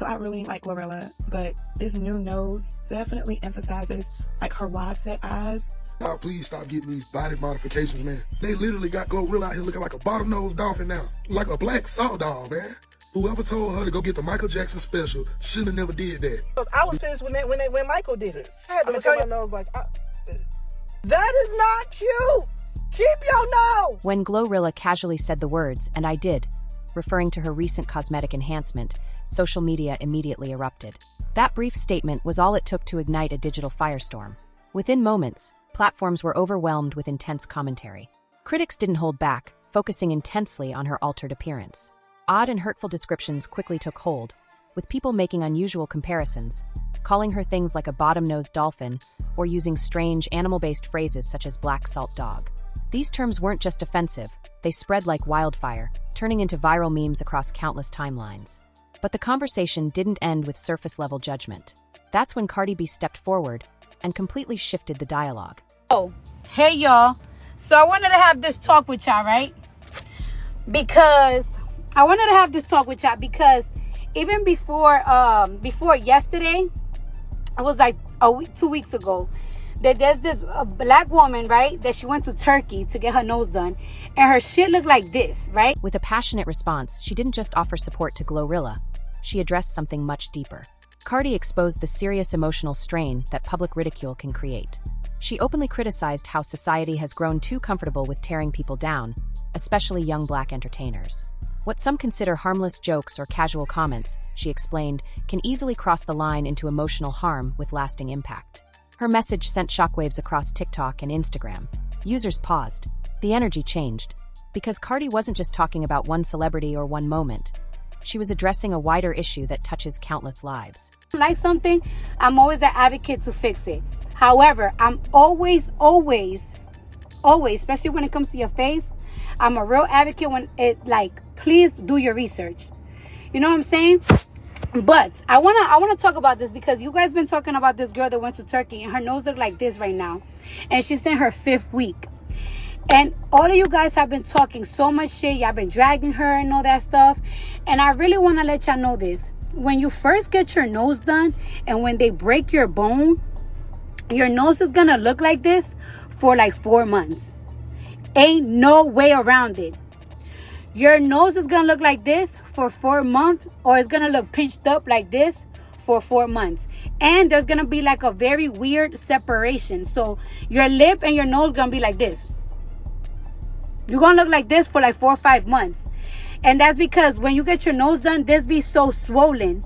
So I really like GloRilla, but this new nose definitely emphasizes like her wide set eyes. Y'all please stop getting these body modifications, man. They literally got GloRilla out here looking like a bottlenose dolphin now. Like a black saw dog, man. Whoever told her to go get the Michael Jackson special should have never did that. I was pissed when Michael did it. I had to tell your nose like, that is not cute. Keep your nose. When GloRilla casually said the words, "and I did," referring to her recent cosmetic enhancement, social media immediately erupted. That brief statement was all it took to ignite a digital firestorm. Within moments, platforms were overwhelmed with intense commentary. Critics didn't hold back, focusing intensely on her altered appearance. Odd and hurtful descriptions quickly took hold, with people making unusual comparisons, calling her things like a bottom-nosed dolphin or using strange animal-based phrases such as black salt dog. These terms weren't just offensive, they spread like wildfire, turning into viral memes across countless timelines. But the conversation didn't end with surface-level judgment. That's when Cardi B stepped forward and completely shifted the dialogue. Oh, hey y'all. So I wanted to have this talk with y'all, right? Because even before yesterday, it was like 2 weeks ago, that there's this black woman, right, that she went to Turkey to get her nose done, and her shit looked like this, right? With a passionate response, she didn't just offer support to GloRilla, she addressed something much deeper. Cardi exposed the serious emotional strain that public ridicule can create. She openly criticized how society has grown too comfortable with tearing people down, especially young black entertainers. What some consider harmless jokes or casual comments, she explained, can easily cross the line into emotional harm with lasting impact. Her message sent shockwaves across TikTok and Instagram. Users paused. The energy changed. Because Cardi wasn't just talking about one celebrity or one moment. She was addressing a wider issue that touches countless lives. Like something, I'm always an advocate to fix it. However, I'm always, especially when it comes to your face, I'm a real advocate when please do your research. You know what I'm saying? But I wanna talk about this because you guys been talking about this girl that went to Turkey and her nose look like this right now, and she's in her 5th week. And all of you guys have been talking so much shit. Y'all been dragging her and all that stuff. And I really want to let y'all know this. When you first get your nose done and when they break your bone, your nose is going to look like this for like 4 months. Ain't no way around it. Your nose is going to look like this for 4 months, or it's going to look pinched up like this for 4 months. And there's going to be like a very weird separation. So your lip and your nose going to be like this. You're going to look like this for like 4 or 5 months. And that's because when you get your nose done, this be so swollen.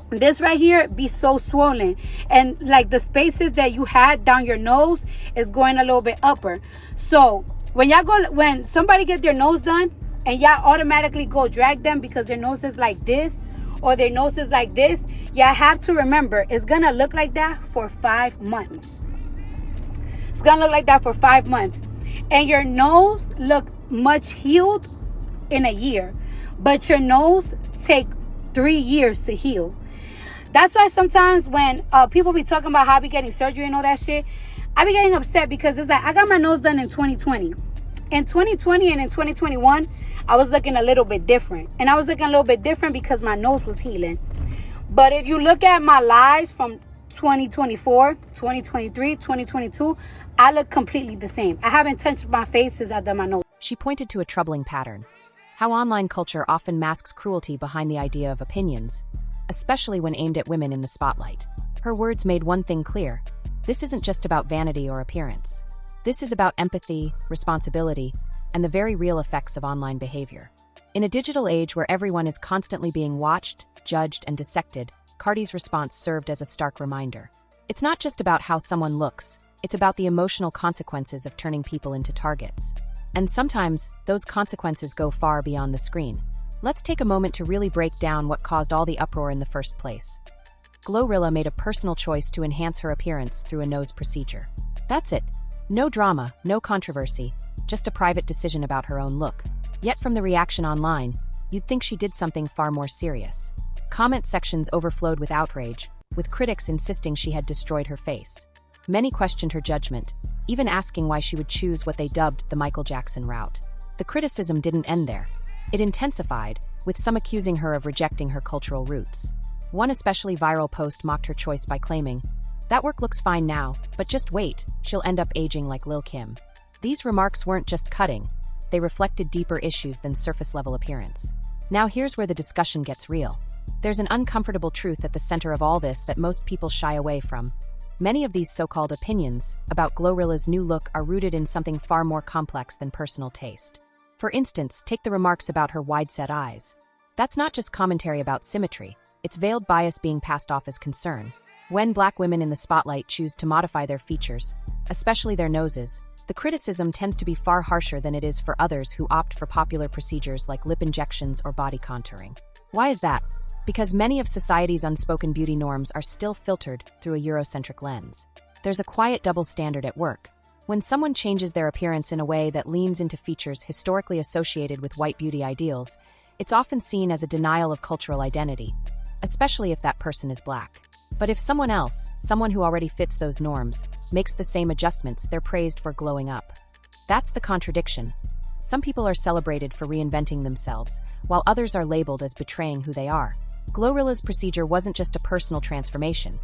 This right here be so swollen. And like the spaces that you had down your nose is going a little bit upper. So when somebody gets their nose done and y'all automatically go drag them because their nose is like this or their nose is like this, y'all have to remember it's going to look like that for 5 months. It's going to look like that for 5 months. And your nose look much healed in a year, but your nose take 3 years to heal. That's why sometimes when people be talking about how I be getting surgery and all that shit, I be getting upset because it's like I got my nose done in 2020. In 2020 and in 2021, I was looking a little bit different. And I was looking a little bit different because my nose was healing. But if you look at my lives from 2024, 2023, 2022, I look completely the same. I haven't touched my face since I've done my nose. She pointed to a troubling pattern. How online culture often masks cruelty behind the idea of opinions, especially when aimed at women in the spotlight. Her words made one thing clear. This isn't just about vanity or appearance. This is about empathy, responsibility, and the very real effects of online behavior. In a digital age where everyone is constantly being watched, judged, and dissected, Cardi's response served as a stark reminder. It's not just about how someone looks, it's about the emotional consequences of turning people into targets. And sometimes, those consequences go far beyond the screen. Let's take a moment to really break down what caused all the uproar in the first place. GloRilla made a personal choice to enhance her appearance through a nose procedure. That's it. No drama, no controversy, just a private decision about her own look. Yet from the reaction online, you'd think she did something far more serious. Comment sections overflowed with outrage, with critics insisting she had destroyed her face. Many questioned her judgment, even asking why she would choose what they dubbed the Michael Jackson route. The criticism didn't end there. It intensified, with some accusing her of rejecting her cultural roots. One especially viral post mocked her choice by claiming, "That work looks fine now, but just wait, she'll end up aging like Lil' Kim." These remarks weren't just cutting, they reflected deeper issues than surface-level appearance. Now here's where the discussion gets real. There's an uncomfortable truth at the center of all this that most people shy away from. Many of these so-called opinions about GloRilla's new look are rooted in something far more complex than personal taste. For instance, take the remarks about her wide-set eyes. That's not just commentary about symmetry, it's veiled bias being passed off as concern. When Black women in the spotlight choose to modify their features, especially their noses, the criticism tends to be far harsher than it is for others who opt for popular procedures like lip injections or body contouring. Why is that? Because many of society's unspoken beauty norms are still filtered through a Eurocentric lens. There's a quiet double standard at work. When someone changes their appearance in a way that leans into features historically associated with white beauty ideals, it's often seen as a denial of cultural identity, especially if that person is Black. But if someone else, someone who already fits those norms, makes the same adjustments, they're praised for glowing up. That's the contradiction. Some people are celebrated for reinventing themselves, while others are labeled as betraying who they are. GloRilla's procedure wasn't just a personal transformation.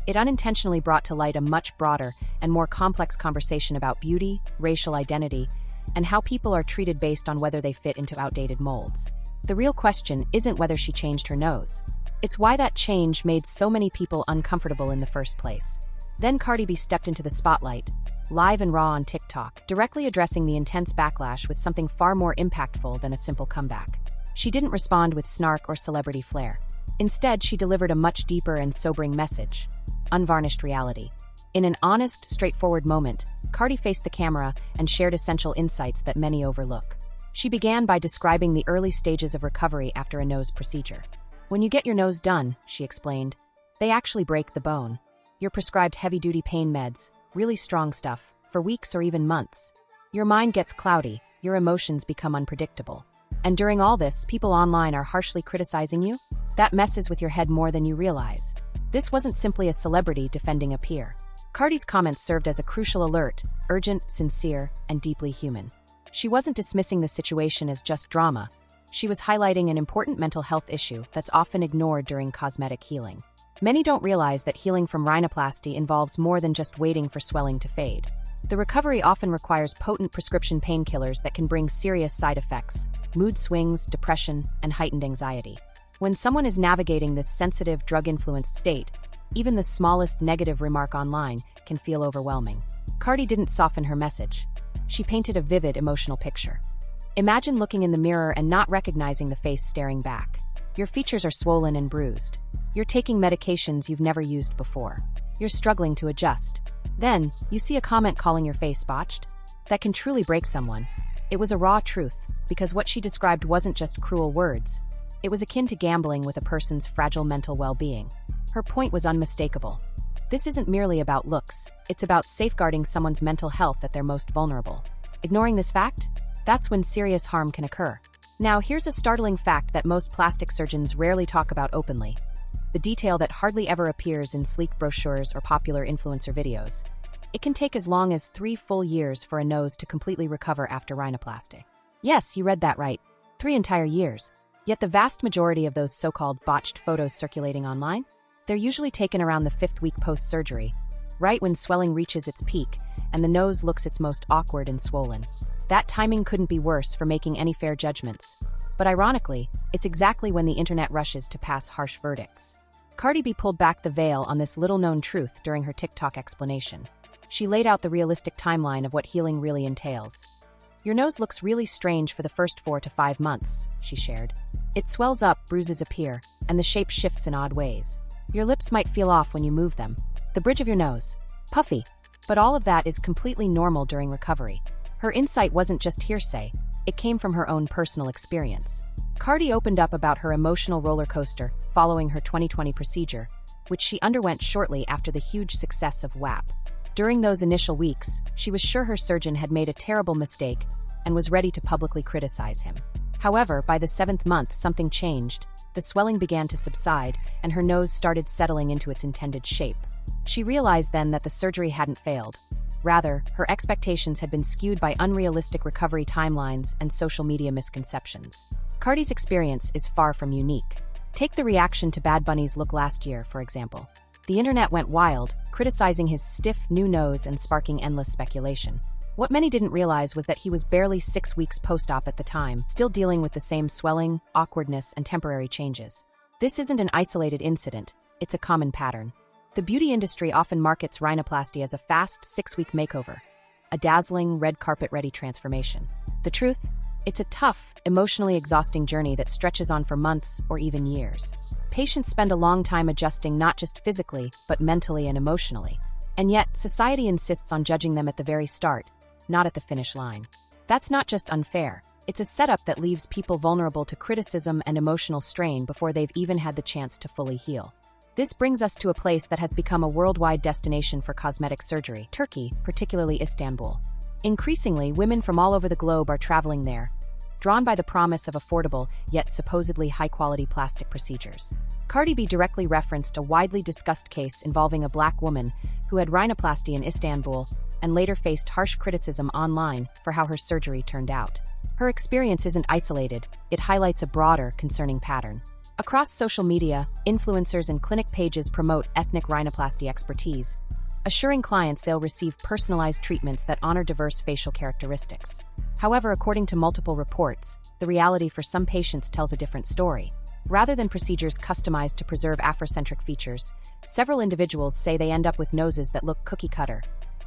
It unintentionally brought to light a much broader and more complex conversation about beauty, racial identity, and how people are treated based on whether they fit into outdated molds. The real question isn't whether she changed her nose. It's why that change made so many people uncomfortable in the first place. Then Cardi B stepped into the spotlight, live and raw on TikTok, directly addressing the intense backlash with something far more impactful than a simple comeback. She didn't respond with snark or celebrity flair. Instead, she delivered a much deeper and sobering message: unvarnished reality. In an honest, straightforward moment, Cardi faced the camera and shared essential insights that many overlook. She began by describing the early stages of recovery after a nose procedure. "When you get your nose done," she explained, "they actually break the bone. You're prescribed heavy-duty pain meds, really strong stuff, for weeks or even months. Your mind gets cloudy, your emotions become unpredictable. And during all this, people online are harshly criticizing you? That messes with your head more than you realize." This wasn't simply a celebrity defending a peer. Cardi's comments served as a crucial alert, urgent, sincere, and deeply human. She wasn't dismissing the situation as just drama. She was highlighting an important mental health issue that's often ignored during cosmetic healing. Many don't realize that healing from rhinoplasty involves more than just waiting for swelling to fade. The recovery often requires potent prescription painkillers that can bring serious side effects, mood swings, depression, and heightened anxiety. When someone is navigating this sensitive, drug-influenced state, even the smallest negative remark online can feel overwhelming. Cardi didn't soften her message. She painted a vivid, emotional picture. Imagine looking in the mirror and not recognizing the face staring back. Your features are swollen and bruised. You're taking medications you've never used before. You're struggling to adjust. Then, you see a comment calling your face botched? That can truly break someone. It was a raw truth, because what she described wasn't just cruel words. It was akin to gambling with a person's fragile mental well-being. Her point was unmistakable. This isn't merely about looks, it's about safeguarding someone's mental health at their most vulnerable. Ignoring this fact? That's when serious harm can occur. Now, here's a startling fact that most plastic surgeons rarely talk about openly. The detail that hardly ever appears in sleek brochures or popular influencer videos. It can take as long as 3 full years for a nose to completely recover after rhinoplasty. Yes, you read that right. 3 entire years. Yet the vast majority of those so-called botched photos circulating online, they're usually taken around the 5th week post-surgery, right when swelling reaches its peak and the nose looks its most awkward and swollen. That timing couldn't be worse for making any fair judgments. But ironically, it's exactly when the internet rushes to pass harsh verdicts. Cardi B pulled back the veil on this little-known truth during her TikTok explanation. She laid out the realistic timeline of what healing really entails. "Your nose looks really strange for the first 4 to 5 months," she shared. "It swells up, bruises appear, and the shape shifts in odd ways. Your lips might feel off when you move them. The bridge of your nose. Puffy. But all of that is completely normal during recovery." Her insight wasn't just hearsay, it came from her own personal experience. Cardi opened up about her emotional roller coaster following her 2020 procedure, which she underwent shortly after the huge success of WAP. During those initial weeks, she was sure her surgeon had made a terrible mistake and was ready to publicly criticize him. However, by the 7th month, something changed. The swelling began to subside, and her nose started settling into its intended shape. She realized then that the surgery hadn't failed. Rather, her expectations had been skewed by unrealistic recovery timelines and social media misconceptions. Cardi's experience is far from unique. Take the reaction to Bad Bunny's look last year, for example. The internet went wild, criticizing his stiff new nose and sparking endless speculation. What many didn't realize was that he was barely 6 weeks post-op at the time, still dealing with the same swelling, awkwardness, and temporary changes. This isn't an isolated incident, it's a common pattern. The beauty industry often markets rhinoplasty as a fast 6-week makeover, a dazzling, red carpet-ready transformation. The truth? It's a tough, emotionally exhausting journey that stretches on for months or even years. Patients spend a long time adjusting not just physically, but mentally and emotionally. And yet, society insists on judging them at the very start, not at the finish line. That's not just unfair, it's a setup that leaves people vulnerable to criticism and emotional strain before they've even had the chance to fully heal. This brings us to a place that has become a worldwide destination for cosmetic surgery, Turkey, particularly Istanbul. Increasingly, women from all over the globe are traveling there, drawn by the promise of affordable, yet supposedly high-quality plastic procedures. Cardi B directly referenced a widely discussed case involving a black woman who had rhinoplasty in Istanbul and later faced harsh criticism online for how her surgery turned out. Her experience isn't isolated, it highlights a broader, concerning pattern. Across social media, influencers and clinic pages promote ethnic rhinoplasty expertise, assuring clients they'll receive personalized treatments that honor diverse facial characteristics. However, according to multiple reports, the reality for some patients tells a different story. Rather than procedures customized to preserve Afrocentric features, several individuals say they end up with noses that look cookie-cutter,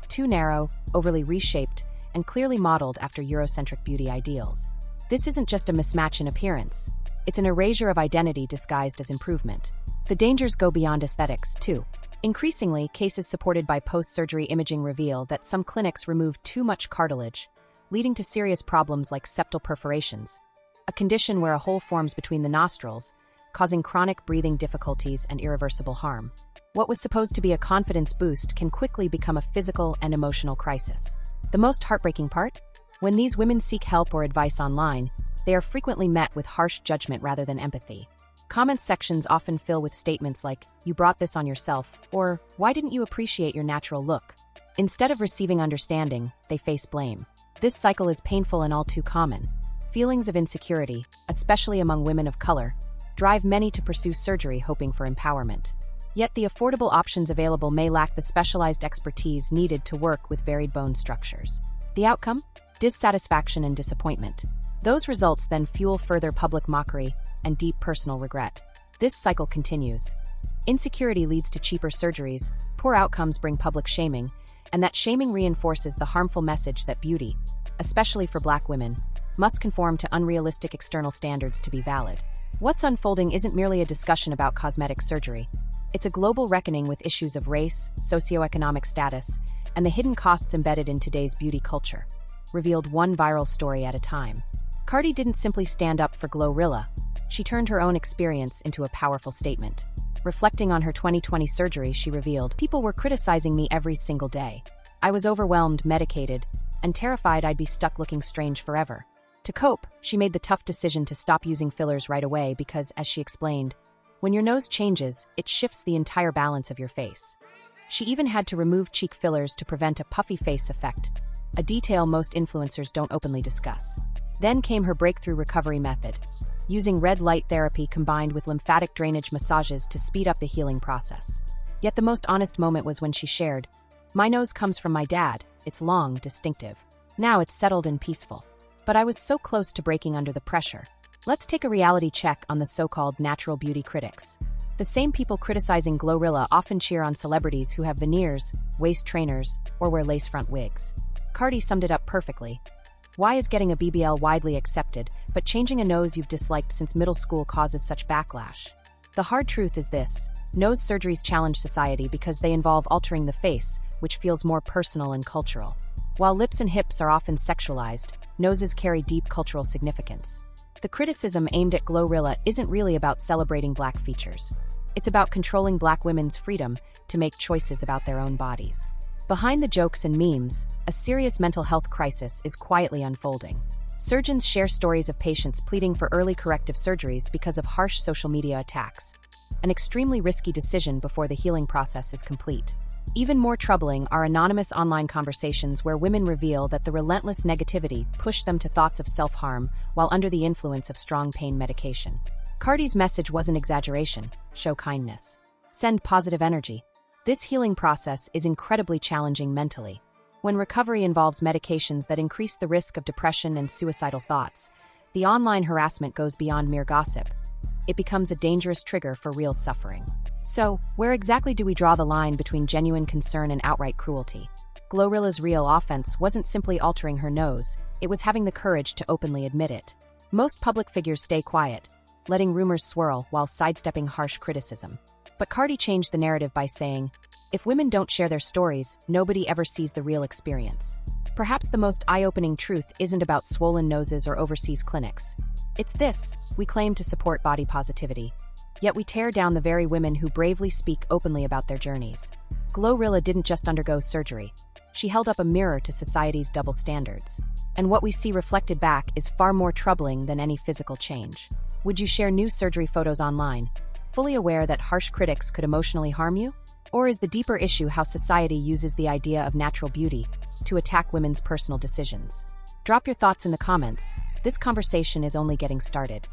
too narrow, overly reshaped, and clearly modeled after Eurocentric beauty ideals. This isn't just a mismatch in appearance. It's an erasure of identity disguised as improvement. The dangers go beyond aesthetics, too. Increasingly, cases supported by post-surgery imaging reveal that some clinics remove too much cartilage, leading to serious problems like septal perforations, a condition where a hole forms between the nostrils, causing chronic breathing difficulties and irreversible harm. What was supposed to be a confidence boost can quickly become a physical and emotional crisis. The most heartbreaking part? When these women seek help or advice online, they are frequently met with harsh judgment rather than empathy. Comment sections often fill with statements like, "You brought this on yourself," or "Why didn't you appreciate your natural look?" Instead of receiving understanding, they face blame. This cycle is painful and all too common. Feelings of insecurity, especially among women of color, drive many to pursue surgery hoping for empowerment. Yet the affordable options available may lack the specialized expertise needed to work with varied bone structures. The outcome? Dissatisfaction and disappointment. Those results then fuel further public mockery and deep personal regret. This cycle continues. Insecurity leads to cheaper surgeries, poor outcomes bring public shaming, and that shaming reinforces the harmful message that beauty, especially for Black women, must conform to unrealistic external standards to be valid. What's unfolding isn't merely a discussion about cosmetic surgery. It's a global reckoning with issues of race, socioeconomic status, and the hidden costs embedded in today's beauty culture, revealed one viral story at a time. Cardi didn't simply stand up for GloRilla. She turned her own experience into a powerful statement. Reflecting on her 2020 surgery, she revealed, "People were criticizing me every single day. I was overwhelmed, medicated, and terrified I'd be stuck looking strange forever." To cope, she made the tough decision to stop using fillers right away because, as she explained, when your nose changes, it shifts the entire balance of your face. She even had to remove cheek fillers to prevent a puffy face effect, a detail most influencers don't openly discuss. Then came her breakthrough recovery method, using red light therapy combined with lymphatic drainage massages to speed up the healing process. Yet the most honest moment was when she shared, "My nose comes from my dad, it's long, distinctive. Now it's settled and peaceful. But I was so close to breaking under the pressure." Let's take a reality check on the so-called natural beauty critics. The same people criticizing GloRilla often cheer on celebrities who have veneers, waist trainers, or wear lace-front wigs. Cardi summed it up perfectly. Why is getting a BBL widely accepted, but changing a nose you've disliked since middle school causes such backlash? The hard truth is this: nose surgeries challenge society because they involve altering the face, which feels more personal and cultural. While lips and hips are often sexualized, noses carry deep cultural significance. The criticism aimed at GloRilla isn't really about celebrating Black features. It's about controlling Black women's freedom to make choices about their own bodies. Behind the jokes and memes, a serious mental health crisis is quietly unfolding. Surgeons share stories of patients pleading for early corrective surgeries because of harsh social media attacks, an extremely risky decision before the healing process is complete. Even more troubling are anonymous online conversations where women reveal that the relentless negativity pushed them to thoughts of self-harm while under the influence of strong pain medication. Cardi's message wasn't exaggeration: show kindness. Send positive energy. This healing process is incredibly challenging mentally. When recovery involves medications that increase the risk of depression and suicidal thoughts, the online harassment goes beyond mere gossip. It becomes a dangerous trigger for real suffering. So, where exactly do we draw the line between genuine concern and outright cruelty? GloRilla's real offense wasn't simply altering her nose, it was having the courage to openly admit it. Most public figures stay quiet, letting rumors swirl while sidestepping harsh criticism. But Cardi changed the narrative by saying, "If women don't share their stories, nobody ever sees the real experience." Perhaps the most eye-opening truth isn't about swollen noses or overseas clinics. It's this: we claim to support body positivity, yet we tear down the very women who bravely speak openly about their journeys. GloRilla didn't just undergo surgery. She held up a mirror to society's double standards. And what we see reflected back is far more troubling than any physical change. Would you share new surgery photos online, fully aware that harsh critics could emotionally harm you? Or is the deeper issue how society uses the idea of natural beauty to attack women's personal decisions? Drop your thoughts in the comments. This conversation is only getting started.